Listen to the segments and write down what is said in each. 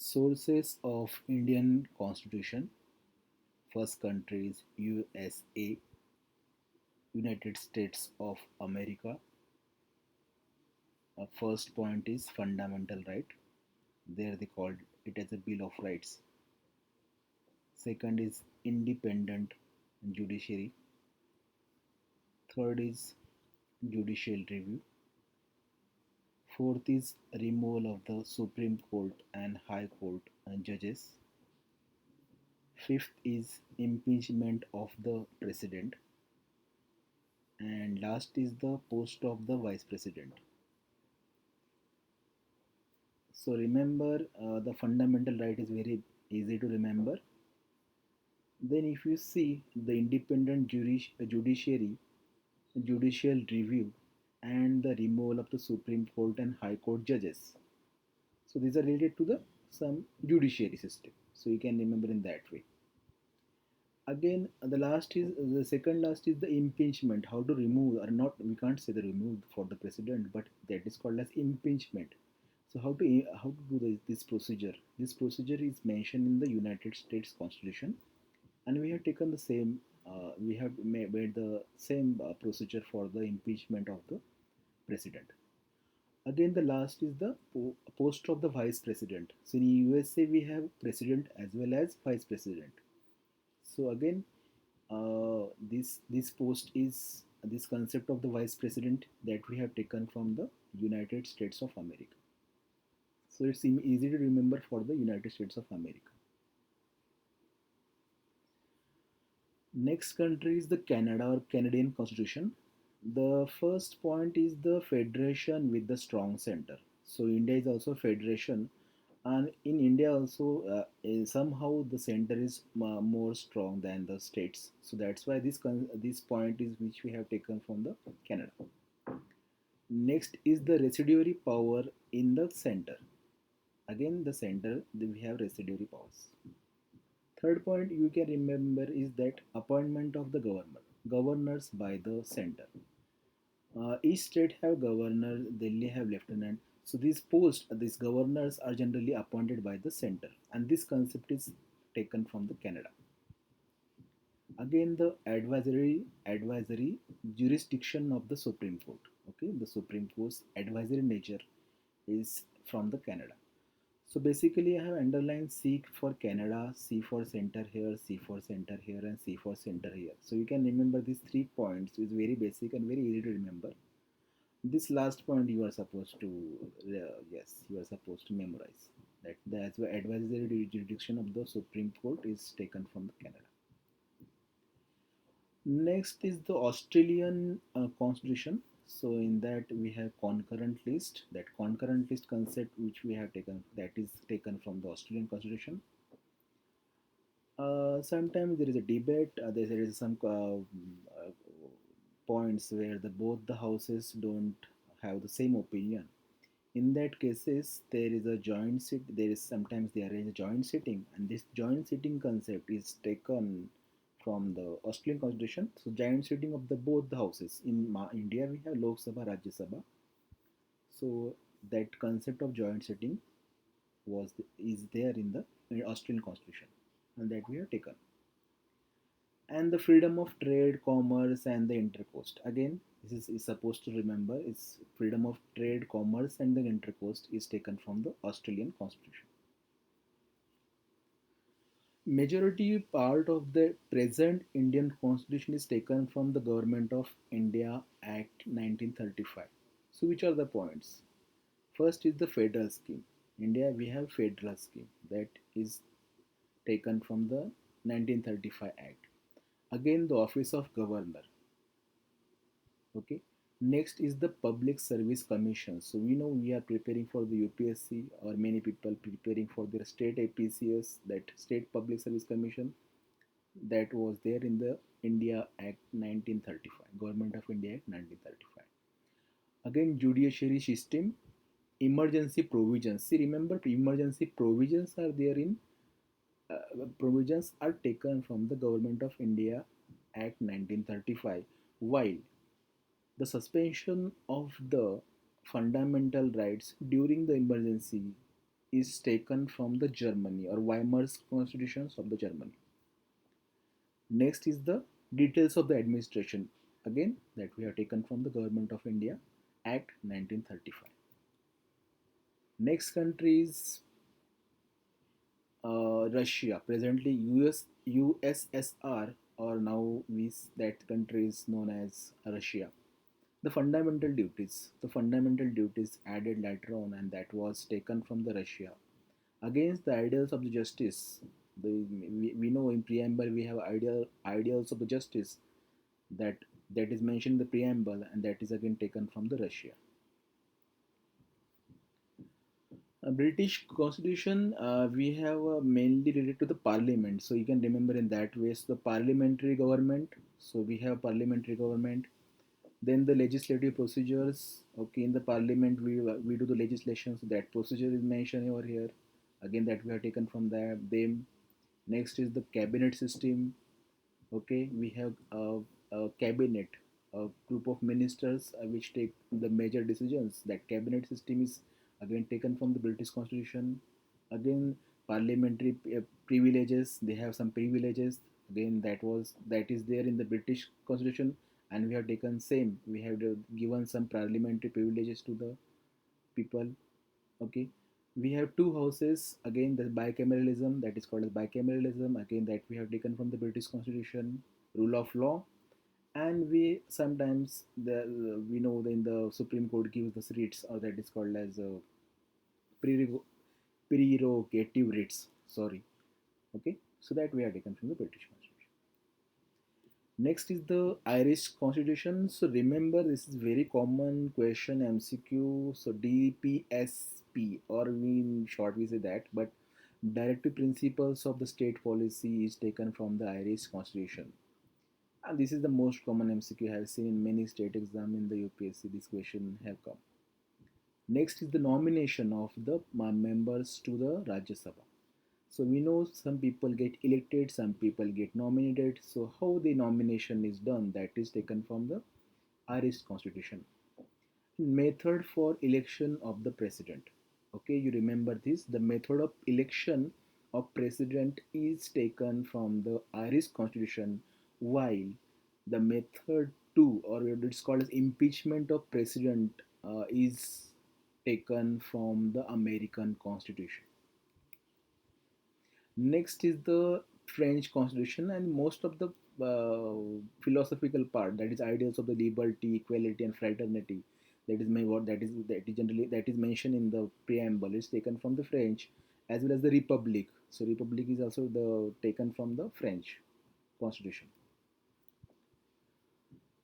Sources of Indian Constitution. First country is USA, United States of America. First point is fundamental right. There they called it as a Bill of Rights. Second is independent judiciary. Third is judicial review. Fourth is removal of the Supreme Court and High Court judges. Fifth is impeachment of the president. And last is the post of the vice president. So remember, the fundamental right is very easy to remember. Then if you see the independent judiciary, judicial review, and the removal of the Supreme Court and High Court judges. So these are related to the some judiciary system. So you can remember in that way. Again, the second last is the impeachment. How to remove or not? We can't say the remove for the president, but that is called as impeachment. So how to do this procedure? This procedure is mentioned in the United States Constitution, and we have taken the same. We have made the same procedure for the impeachment of the president. Again, the last is the post of the vice president. So in USA we have president as well as vice president. So again, this post is this concept of the vice president that we have taken from the United States of America. So it's easy to remember for the United States of America. Next country is the Canada or Canadian Constitution. The first point is the federation with the strong center. So India is also federation, and in India also somehow the center is more strong than the states. So that's why this point is which we have taken from the Canada. Next is the residuary power in the center. Again, the center we have residuary powers. Third point you can remember is that appointment of the governors by the center. Each state have governor, Delhi have lieutenant. So these governors are generally appointed by the center, and this concept is taken from the Canada. Again, the advisory jurisdiction of the Supreme Court. Okay, the Supreme Court's advisory nature is from the Canada. So basically, I have underlined C for Canada, C for center here, C for center here, and C for center here. So you can remember these 3 points. It's very basic and very easy to remember. This last point you are supposed to, yes, you are supposed to memorize. That the advisory jurisdiction of the Supreme Court is taken from the Canada. Next is the Australian Constitution. So in that we have concurrent list. That concurrent list concept which we have taken, that is taken from the Australian Constitution. Sometimes there is a debate. There is some points where both the houses don't have the same opinion. In that cases, there is a joint sit. There is sometimes there is a joint sitting, and this joint sitting concept is taken from the Australian Constitution. So joint sitting of the both the houses. In India, we have Lok Sabha, Rajya Sabha. So that concept of joint sitting is there in the Australian Constitution, and that we have taken. And the freedom of trade, commerce, and the intercoast. Again, is supposed to remember it's freedom of trade, commerce, and the intercoast is taken from the Australian Constitution. Majority part of the present Indian Constitution is taken from the Government of India Act 1935. So which are the points? First is the federal scheme. India we have federal scheme that is taken from the 1935 Act. Again, the office of governor. Okay. Next is the Public Service Commission. So we know we are preparing for the UPSC, or many people preparing for their state APCS, that State Public Service Commission, that was there in the India Act 1935, Government of India Act 1935. Again, judiciary system, emergency provisions. See, remember, emergency provisions are there in provisions are taken from the Government of India Act 1935, while the suspension of the fundamental rights during the emergency is taken from the Germany or Weimar's constitutions of the Germany. Next is the details of the administration. Again, that we have taken from the Government of India Act 1935. Next country is Russia. Presently, USSR, or now that country is known as Russia. The fundamental duties added later on, and that was taken from the Russia against the ideals of the justice. We know in preamble we have ideals of the justice that that is mentioned in the preamble, and that is again taken from the Russia. British Constitution, we have mainly related to the Parliament. So you can remember in that way, so the parliamentary government. So we have parliamentary government. Then the legislative procedures. Okay, in the Parliament we do the legislation. So that procedure is mentioned over here. Again, that we have taken from them. Next is the cabinet system. Okay, we have a cabinet, a group of ministers which take the major decisions. That cabinet system is again taken from the British Constitution. Again, parliamentary privileges. They have some privileges. Again, that is there in the British Constitution, and we have taken same. We have given some parliamentary privileges to the people. Okay, we have two houses. Again, the bicameralism, that is called as bicameralism. Again, that we have taken from the British Constitution. Rule of law. And we sometimes we know that in the Supreme Court gives the writs, or that is called as prerog- prerogative writs, sorry. Okay, so that we have taken from the British Constitution. Next is the Irish Constitution. So remember, this is very common question, MCQ. So DPSP, or we in short we say that, but directive principles of the state policy is taken from the Irish Constitution. And this is the most common MCQ I have seen in many state exam in the UPSC. This question have come. Next is the nomination of the members to the Rajya Sabha. So we know some people get elected, some people get nominated. So how the nomination is done, that is taken from the Irish Constitution. Method for election of the president. Okay, you remember this. The method of election of president is taken from the Irish Constitution, while the method two, or it's called as impeachment of president, is taken from the American Constitution. Next is the French Constitution, and most of the philosophical part, that is ideals of the liberty, equality, and fraternity. That is my what that is generally that is mentioned in the preamble is taken from the French, as well as the Republic. So Republic is also the taken from the French Constitution.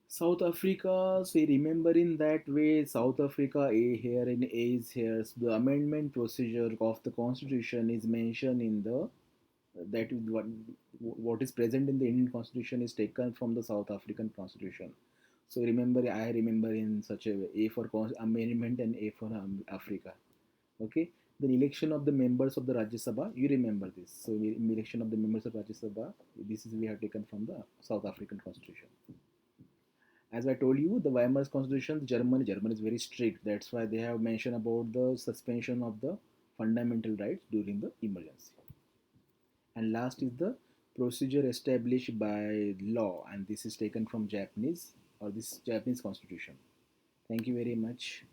South Africa, so remember in that way, South Africa A here and A is here. So the amendment procedure of the constitution is mentioned in the that is what is present in the Indian constitution is taken from the South African constitution. So remember, I remember in such a way, A for amendment and A for Africa. Okay, the election of the members of the Rajya Sabha, you remember this. So in election of the members of Rajya Sabha, this is we have taken from the South African constitution. As I told you, the Weimar's constitution, Germany is very strict. That's why they have mentioned about the suspension of the fundamental rights during the emergency. And last is the procedure established by law, and this is taken from Japanese, or this Japanese constitution. Thank you very much.